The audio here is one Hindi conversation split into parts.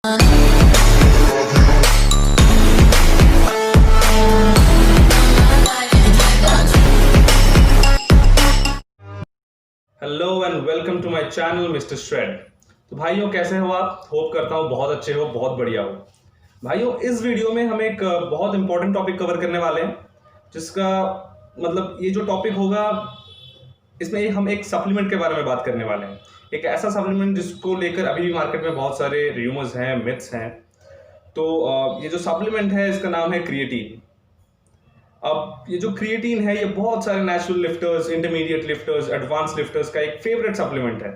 Hello and welcome to my channel mister Shred. तो भाइयों कैसे हो आप? होप करता हूँ बहुत अच्छे हो, बहुत बढ़िया हो। भाइयों इस वीडियो में हम एक बहुत इंपॉर्टेंट टॉपिक कवर करने वाले हैं, जिसका मतलब ये जो टॉपिक होगा इसमें हम एक सप्लीमेंट के बारे में बात करने वाले हैं। एक ऐसा सप्लीमेंट जिसको लेकर अभी भी मार्केट में बहुत सारे र्यूमर्स हैं, मिथ्स हैं। तो ये जो सप्लीमेंट है इसका नाम है क्रिएटिन। अब ये जो क्रिएटिन है ये बहुत सारे natural lifters, intermediate lifters, advance lifters का एक फेवरेट सप्लीमेंट है।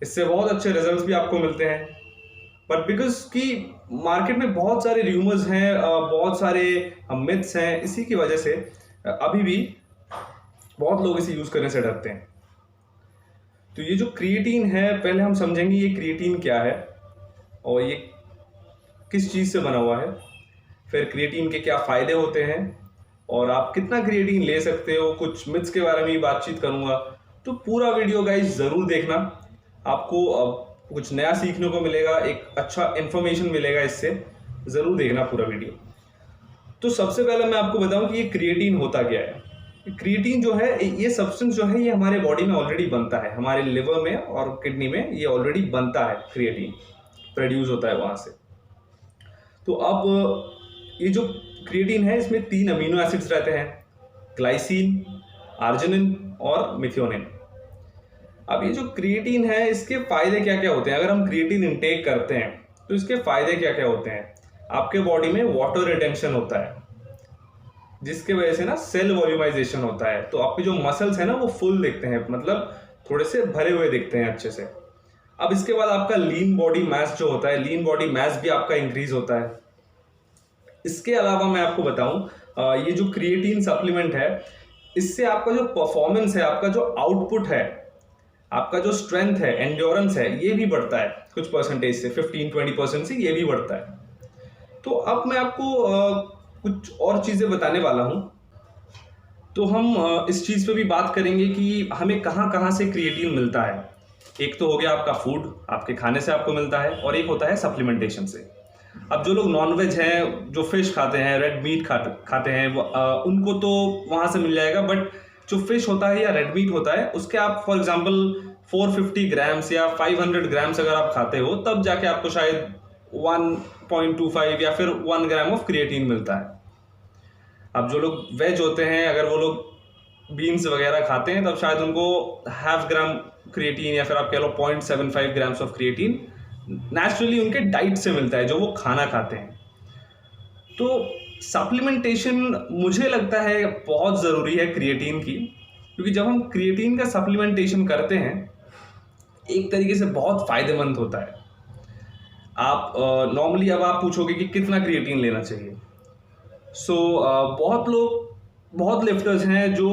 इससे बहुत अच्छे रिजल्ट्स भी आपको मिलते हैं, बट बिकॉज कि मार्केट में बहुत सारे र्यूमर्स हैं, बहुत सारे मिथ्स हैं, इसी की वजह से अभी भी बहुत लोग इसे यूज करने से डरते हैं। तो ये जो क्रिएटिन है, पहले हम समझेंगे ये क्रिएटिन क्या है और ये किस चीज़ से बना हुआ है, फिर क्रिएटिन के क्या फ़ायदे होते हैं और आप कितना क्रिएटिन ले सकते हो, कुछ मिथ्स के बारे में भी बातचीत करूंगा। तो पूरा वीडियो गाइस ज़रूर देखना, आपको कुछ नया सीखने को मिलेगा, एक अच्छा इन्फॉर्मेशन मिलेगा, इससे ज़रूर देखना पूरा वीडियो। तो सबसे पहले मैं आपको बताऊं कि ये क्रिएटिन होता क्या है। क्रिएटिन जो है, ये सब्सटेंस जो है, ये हमारे बॉडी में ऑलरेडी बनता है, हमारे लिवर में और किडनी में ये ऑलरेडी बनता है, क्रिएटिन प्रोड्यूस होता है वहाँ से। तो अब ये जो क्रिएटिन है इसमें 3 अमीनो एसिड्स रहते हैं, ग्लाइसिन, आर्जिनिन और मिथ्योनिन। अब ये जो क्रिएटिन है इसके फायदे क्या क्या होते हैं? अगर हम क्रिएटिन इंटेक करते हैं तो इसके फायदे क्या क्या होते हैं? आपके बॉडी में वाटर रिटेंशन होता है, जिसके वजह से ना सेल वॉल्यूमाइजेशन होता है। तो आपके जो मसल्स हैं ना वो फुल दिखते हैं, मतलब थोड़े से भरे हुए दिखते हैं अच्छे से। अब इसके बाद आपका लीन बॉडी मास जो होता है, लीन बॉडी मास भी आपका इंक्रीज होता है। इसके अलावा मैं आपको बताऊं, ये जो क्रिएटिन सप्लीमेंट है इससे आपका जो परफॉर्मेंस है, आपका जो आउटपुट है, आपका जो स्ट्रेंथ है, एंड्योरेंस है, ये भी बढ़ता है कुछ परसेंटेज से, 15-20% से ये भी बढ़ता है। तो अब मैं आपको कुछ और चीज़ें बताने वाला हूं। तो हम इस चीज़ पे भी बात करेंगे कि हमें कहाँ कहाँ से क्रिएटिन मिलता है। एक तो हो गया आपका फूड, आपके खाने से आपको मिलता है, और एक होता है सप्लीमेंटेशन से। अब जो लोग नॉनवेज हैं, जो फिश खाते हैं, रेड मीट खाते हैं, उनको तो वहाँ से मिल जाएगा। बट जो फिश होता है या रेड मीट होता है उसके आप फॉर एग्जांपल 450 ग्राम्स या 500 ग्राम्स अगर आप खाते हो, तब जाके आपको शायद 1.25 या फिर 1 ग्राम ऑफ क्रिएटिन मिलता है। अब जो लोग वेज होते हैं, अगर वो लोग बीन्स वगैरह खाते हैं, तब शायद उनको 0.5 ग्राम क्रिएटिन या फिर आप कह लो 0.75 ग्राम्स ऑफ क्रिएटिन नेचुरली उनके डाइट से मिलता है, जो वो खाना खाते हैं। तो सप्लीमेंटेशन मुझे लगता है बहुत ज़रूरी है क्रिएटिन की, क्योंकि जब हम क्रिएटिन का सप्लीमेंटेशन करते हैं एक तरीके से बहुत फ़ायदेमंद होता है। आप नॉर्मली अब आप पूछोगे कि कितना क्रिएटिन लेना चाहिए। बहुत लिफ्टर्स हैं जो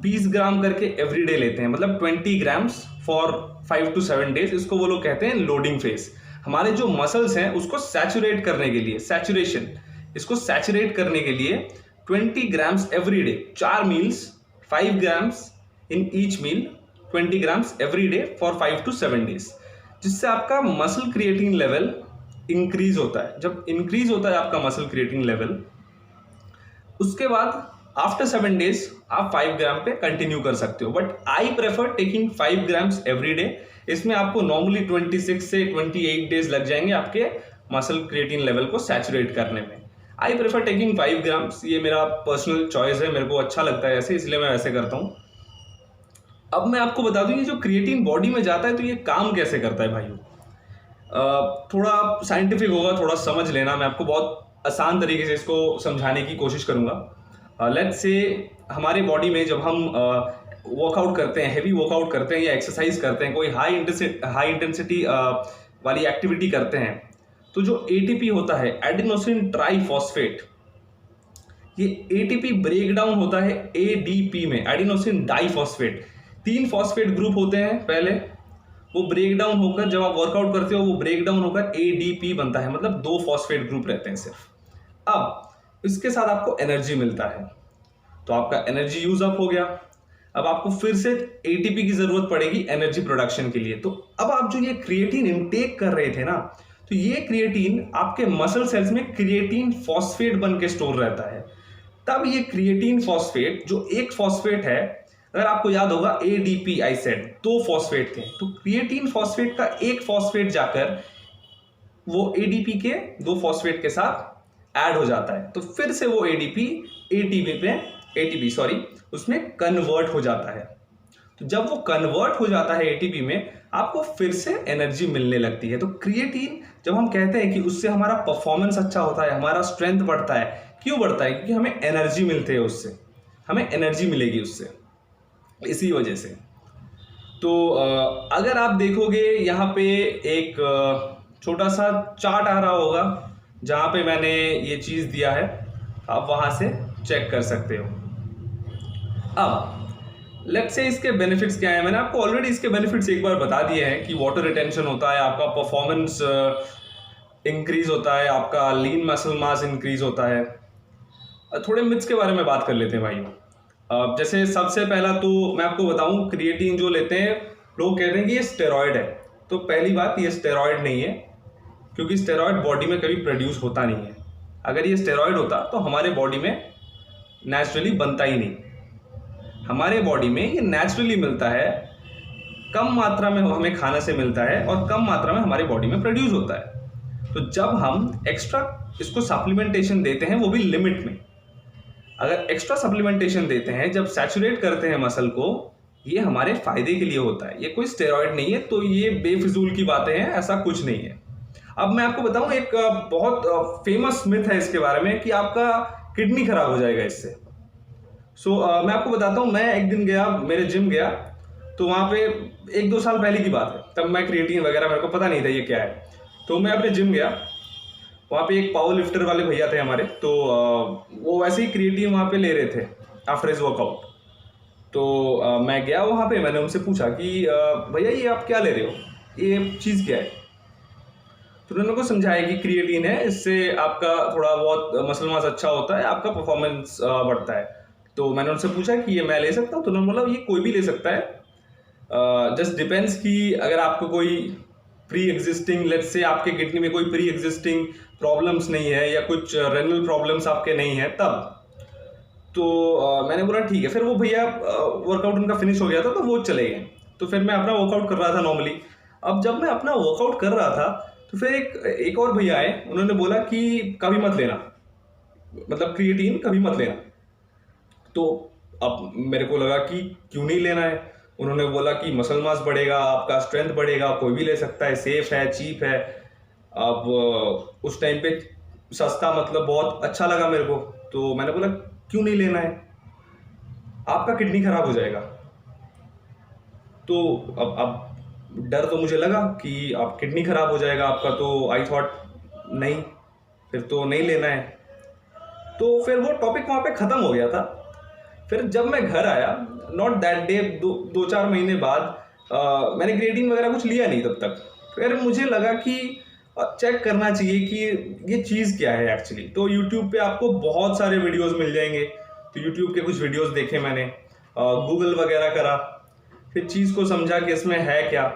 20 ग्राम करके एवरीडे लेते हैं, मतलब 20 ग्राम्स फॉर 5 to 7 डेज। इसको वो लोग कहते हैं लोडिंग फेज। हमारे जो मसल्स हैं उसको सैचुरेट करने के लिए, इसको सैचुरेट करने के लिए 20 grams every day, 4 meals, 5 grams in each meal, 20 grams every day for 5 to 7 days, जिससे आपका मसल क्रिएटिन लेवल इंक्रीज होता है। जब इंक्रीज होता है आपका मसल क्रिएटिन लेवल, उसके बाद आफ्टर 7 डेज आप 5 ग्राम पे कंटिन्यू कर सकते हो। But I prefer taking 5 grams every day. इसमें आपको नॉर्मली 26 से 28 डेज लग जाएंगे आपके मसल क्रिएटिन लेवल को सैचुरेट करने में। आई प्रेफर टेकिंग 5 ग्राम्स, ये मेरा पर्सनल चॉइस है, मेरे को अच्छा लगता है ऐसे, इसलिए मैं वैसे करता हूँ। अब मैं आपको बता दूं, ये जो क्रिएटिन बॉडी में जाता है तो ये काम कैसे करता है भाइयों। थोड़ा साइंटिफिक होगा, थोड़ा समझ लेना। मैं आपको बहुत आसान तरीके से इसको समझाने की कोशिश करूँगा। लेट्स से हमारे बॉडी में जब हम वर्कआउट करते हैं, हेवी वर्कआउट करते हैं या एक्सरसाइज करते हैं, कोई हाई इंटेंसिटी वाली एक्टिविटी करते हैं, तो जो एटीपी होता है, एडिनोसिन ट्राइफॉस्फेट, ये एटीपी ब्रेक डाउन होता है एडीपी में, एडिनोसिन डाइफॉस्फेट। 3 फॉस्फेट ग्रुप होते हैं पहले, वो ब्रेक डाउन होकर, जब आप वर्कआउट करते हो वो ब्रेक डाउन होकर एडीपी बनता है, मतलब 2 फॉस्फेट ग्रुप रहते हैं सिर्फ। अब इसके साथ आपको एनर्जी मिलता है, तो आपका एनर्जी यूज अप हो गया। अब आपको फिर से एटीपी की जरूरत पड़ेगी एनर्जी प्रोडक्शन के लिए। तो अब आप जो ये क्रिएटिन इनटेक कर रहे थे ना, तो ये क्रिएटिन आपके मसल सेल्स में क्रिएटिन फॉस्फेट बन के स्टोर रहता है। तब ये क्रिएटिन फॉस्फेट जो एक फॉस्फेट है, अगर आपको याद होगा ADP आई सेड 2 फॉस्फेट थे, तो क्रिएटिन फॉस्फेट का एक फॉस्फेट जाकर वो ADP के 2 फॉस्फेट के साथ ऐड हो जाता है, तो फिर से वो ADP ATP उसमें कन्वर्ट हो जाता है। तो जब वो कन्वर्ट हो जाता है ATP में, आपको फिर से एनर्जी मिलने लगती है। तो क्रिएटिन जब हम कहते हैं कि उससे हमारा परफॉर्मेंस अच्छा होता है, हमारा स्ट्रेंथ बढ़ता है, क्यों बढ़ता है? क्योंकि हमें एनर्जी मिलती है उससे, हमें एनर्जी मिलेगी उससे, इसी वजह से। तो अगर आप देखोगे यहाँ पे एक छोटा सा चार्ट आ रहा होगा जहाँ पे मैंने ये चीज़ दिया है, आप वहाँ से चेक कर सकते हो। अब लेट्स से इसके बेनिफिट्स क्या है। मैंने आपको ऑलरेडी इसके बेनिफिट्स एक बार बता दिए हैं कि वाटर रिटेंशन होता है, आपका परफॉर्मेंस इंक्रीज होता है, आपका लीन मसल मास इंक्रीज होता है। थोड़े मिथ्स के बारे में बात कर लेते हैं भाई। जैसे सबसे पहला तो मैं आपको बताऊं, क्रिएटिन जो लेते हैं लोग कहते हैं कि ये स्टेरॉयड है। तो पहली बात, ये स्टेरॉयड नहीं है, क्योंकि स्टेरॉयड बॉडी में कभी प्रोड्यूस होता नहीं है। अगर ये स्टेरॉयड होता तो हमारे बॉडी में नेचुरली बनता ही नहीं। हमारे बॉडी में ये नेचुरली मिलता है, कम मात्रा में हमें खाने से मिलता है और कम मात्रा में हमारे बॉडी में प्रोड्यूस होता है। तो जब हम एक्स्ट्रा इसको सप्लीमेंटेशन देते हैं, वो भी लिमिट में, अगर एक्स्ट्रा सप्लीमेंटेशन देते हैं, जब सैचुरेट करते हैं मसल को, ये हमारे फायदे के लिए होता है, ये कोई स्टेरॉयड नहीं है। तो ये बेफिजूल की बातें हैं, ऐसा कुछ नहीं है। अब मैं आपको बताऊं, एक बहुत फेमस मिथ है इसके बारे में कि आपका किडनी खराब हो जाएगा इससे। मैं आपको बताता हूँ, मैं एक दिन गया, मेरे जिम गया, तो वहाँ पे 1-2 साल पहले की बात है, तब मैं क्रिएटिन वगैरह मेरे को पता नहीं था ये क्या है। तो मैं अपने जिम गया, वहाँ पे एक पावर लिफ्टर वाले भैया थे हमारे, तो वो वैसे ही क्रिएटिन वहाँ पे ले रहे थे आफ्टर हिज वर्कआउट। तो मैं गया वहाँ पे, मैंने उनसे पूछा कि भैया ये आप क्या ले रहे हो, ये चीज़ क्या है? तो उन्होंने को समझाया कि क्रिएटिन है, इससे आपका थोड़ा बहुत मसल मास अच्छा होता है, आपका परफॉर्मेंस बढ़ता है। तो मैंने उनसे पूछा कि ये मैं ले सकता हूँ? तो उन्होंने बोला ये कोई भी ले सकता है, जस्ट डिपेंड्स कि अगर आपको कोई प्री एग्जिस्टिंग, लेट्स से आपके किडनी में कोई प्री एग्जिस्टिंग प्रॉब्लम्स नहीं है या कुछ रेनल प्रॉब्लम्स आपके नहीं है तब। तो मैंने बोला ठीक है। फिर वो भैया वर्कआउट उनका फिनिश हो गया था, तो वो चले गए। तो फिर मैं अपना वर्कआउट कर रहा था नॉर्मली। अब जब मैं अपना वर्कआउट कर रहा था, तो फिर एक और भैया आए, उन्होंने बोला कि कभी मत लेना, मतलब क्रिएटिन कभी मत लेना। तो अब मेरे को लगा कि क्यों नहीं लेना है। उन्होंने बोला कि मसल मास बढ़ेगा, आपका स्ट्रेंथ बढ़ेगा, कोई भी ले सकता है, सेफ है, चीप है। अब उस टाइम पे सस्ता, मतलब बहुत अच्छा लगा मेरे को। तो मैंने बोला क्यों नहीं लेना है, आपका किडनी खराब हो जाएगा। तो अब डर तो मुझे लगा कि आप किडनी खराब हो जाएगा आपका, तो आई थॉट नहीं, फिर तो नहीं लेना है। तो फिर वो टॉपिक वहाँ पे ख़त्म हो गया था। फिर जब मैं घर आया, नॉट दैट डे, 2-4 महीने बाद मैंने क्रिएटिन वगैरह कुछ लिया नहीं तब तक। फिर मुझे लगा कि चेक करना चाहिए कि ये चीज़ क्या है एक्चुअली। तो यूट्यूब पे आपको बहुत सारे वीडियोस मिल जाएंगे। तो यूट्यूब के कुछ वीडियोस देखे मैंने, गूगल वगैरह करा, फिर चीज़ को समझा कि इसमें है क्या।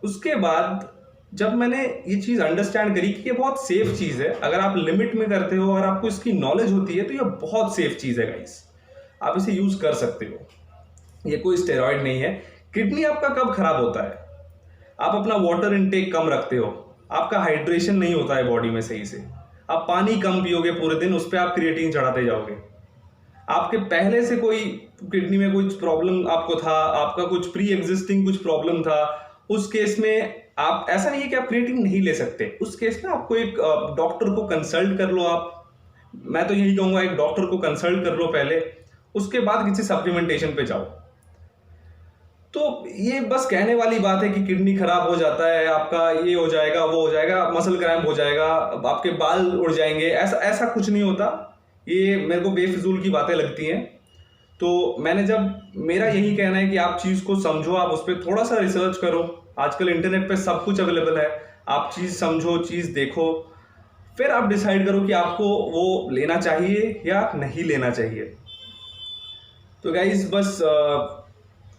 उसके बाद जब मैंने ये चीज़ अंडरस्टैंड करी कि ये बहुत सेफ चीज़ है, अगर आप लिमिट में करते हो और आपको इसकी नॉलेज होती है, तो ये बहुत सेफ चीज़ है गाइस, आप इसे यूज़ कर सकते हो। ये कोई स्टेरॉइड नहीं है। किडनी आपका कब खराब होता है? आप अपना वाटर इनटेक कम रखते हो, आपका हाइड्रेशन नहीं होता है बॉडी में सही से, आप पानी कम पियोगे पूरे दिन, उस पर आप क्रिएटिन चढ़ाते जाओगे। आपके पहले से कोई किडनी में कुछ प्रॉब्लम आपको था, आपका कुछ प्री एग्जिस्टिंग कुछ प्रॉब्लम था, उस केस में आप, ऐसा नहीं है कि आप क्रिएटिन नहीं ले सकते। उस केस में आपको एक डॉक्टर को कंसल्ट कर लो। आप, मैं तो यही कहूँगा, एक डॉक्टर को कंसल्ट कर लो पहले, उसके बाद किसी सप्लीमेंटेशन पे जाओ। तो ये बस कहने वाली बात है कि किडनी खराब हो जाता है आपका, ये हो जाएगा, वो हो जाएगा, मसल क्रैम्प हो जाएगा, आपके बाल उड़ जाएंगे, ऐसा कुछ नहीं होता। ये मेरे को बेफिजूल की बातें लगती हैं। तो मेरा यही कहना है कि आप चीज़ को समझो, आप उस पर थोड़ा सा रिसर्च करो। आजकल इंटरनेट पे सब कुछ अवेलेबल है, आप चीज़ समझो, चीज़ देखो, फिर आप डिसाइड करो कि आपको वो लेना चाहिए या नहीं लेना चाहिए। तो गाइज बस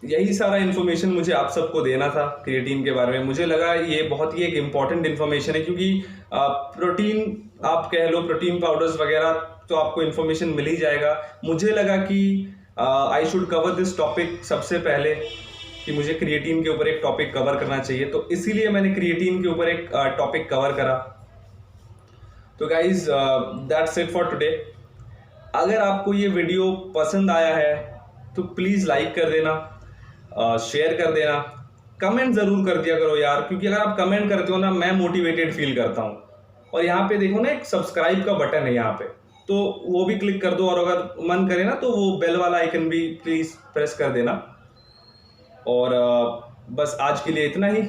यही सारा इन्फॉर्मेशन मुझे आप सबको देना था क्रिएटिन के बारे में। मुझे लगा ये बहुत ही एक इम्पॉर्टेंट इन्फॉर्मेशन है, क्योंकि प्रोटीन आप कह लो, प्रोटीन पाउडर्स वगैरह तो आपको इन्फॉर्मेशन मिल ही जाएगा। मुझे लगा कि I should cover this topic सबसे पहले, कि मुझे क्रिएटिन के ऊपर एक टॉपिक कवर करना चाहिए, तो इसीलिए मैंने क्रिएटिन के ऊपर एक टॉपिक कवर करा। तो guys that's it for today. अगर आपको ये वीडियो पसंद आया है तो प्लीज़ लाइक कर देना, शेयर कर देना, कमेंट ज़रूर कर दिया करो यार, क्योंकि अगर आप कमेंट करते हो ना, मैं मोटिवेटेड फील करता हूँ। और यहाँ पे देखो ना, एक सब्सक्राइब का बटन है यहाँ पे, तो वो भी क्लिक कर दो, और अगर मन करे ना तो वो बेल वाला आइकन भी प्लीज़ प्रेस कर देना। और बस आज के लिए इतना ही।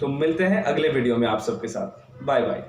तो मिलते हैं अगले वीडियो में आप सबके साथ। Bye bye.